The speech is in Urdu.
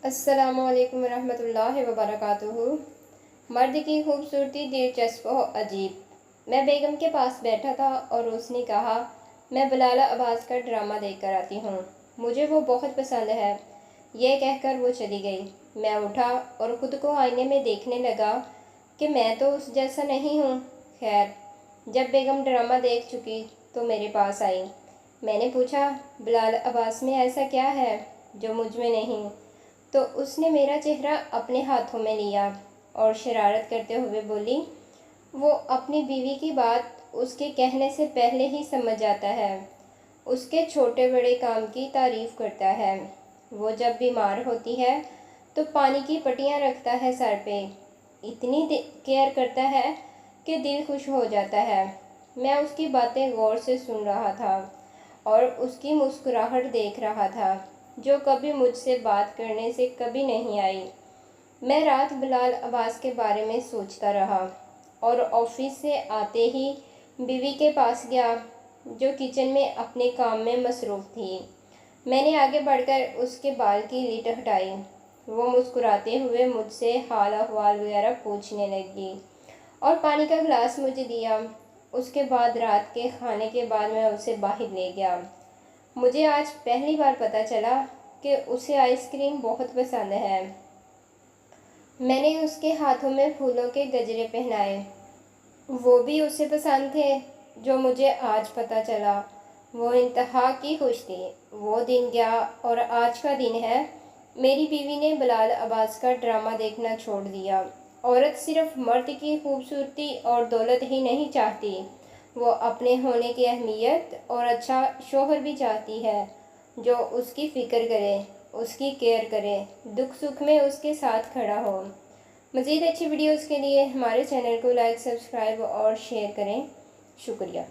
السلام علیکم ورحمۃ اللہ وبرکاتہ۔ مرد کی خوبصورتی دلچسپ و عجیب۔ میں بیگم کے پاس بیٹھا تھا اور اس نے کہا، میں بلال عباس کا ڈرامہ دیکھ کر آتی ہوں، مجھے وہ بہت پسند ہے۔ یہ کہہ کر وہ چلی گئی۔ میں اٹھا اور خود کو آئینے میں دیکھنے لگا کہ میں تو اس جیسا نہیں ہوں۔ خیر، جب بیگم ڈرامہ دیکھ چکی تو میرے پاس آئی۔ میں نے پوچھا، بلال عباس میں ایسا کیا ہے جو مجھ میں نہیں؟ تو اس نے میرا چہرہ اپنے ہاتھوں میں لیا اور شرارت کرتے ہوئے بولی، وہ اپنی بیوی کی بات اس کے کہنے سے پہلے ہی سمجھ جاتا ہے، اس کے چھوٹے بڑے کام کی تعریف کرتا ہے۔ وہ جب بیمار ہوتی ہے تو پانی کی پٹیاں رکھتا ہے سر پہ، اتنی کیئر کرتا ہے کہ دل خوش ہو جاتا ہے۔ میں اس کی باتیں غور سے سن رہا تھا اور اس کی مسکراہٹ دیکھ رہا تھا جو کبھی مجھ سے بات کرنے سے کبھی نہیں آئی۔ میں رات بلال عباس کے بارے میں سوچتا رہا اور آفس سے آتے ہی بیوی کے پاس گیا جو کچن میں اپنے کام میں مصروف تھی۔ میں نے آگے بڑھ کر اس کے بال کی لٹ ہٹائی۔ وہ مسکراتے ہوئے مجھ سے حال احوال وغیرہ پوچھنے لگی اور پانی کا گلاس مجھے دیا۔ اس کے بعد رات کے کھانے کے بعد میں اسے باہر لے گیا۔ مجھے آج پہلی بار پتہ چلا کہ اسے آئس کریم بہت پسند ہے۔ میں نے اس کے ہاتھوں میں پھولوں کے گجرے پہنائے، وہ بھی اسے پسند تھے۔ جو مجھے آج پتہ چلا، وہ انتہا کی خوش تھی۔ وہ دن گیا اور آج کا دن ہے۔ میری بیوی نے بلال عباس کا ڈرامہ دیکھنا چھوڑ دیا۔ عورت صرف مرد کی خوبصورتی اور دولت ہی نہیں چاہتی، وہ اپنے ہونے کی اہمیت اور اچھا شوہر بھی چاہتی ہے جو اس کی فکر کرے، اس کی کیئر کرے، دکھ سکھ میں اس کے ساتھ کھڑا ہو۔ مزید اچھی ویڈیوز کے لیے ہمارے چینل کو لائک، سبسکرائب اور شیئر کریں۔ شکریہ۔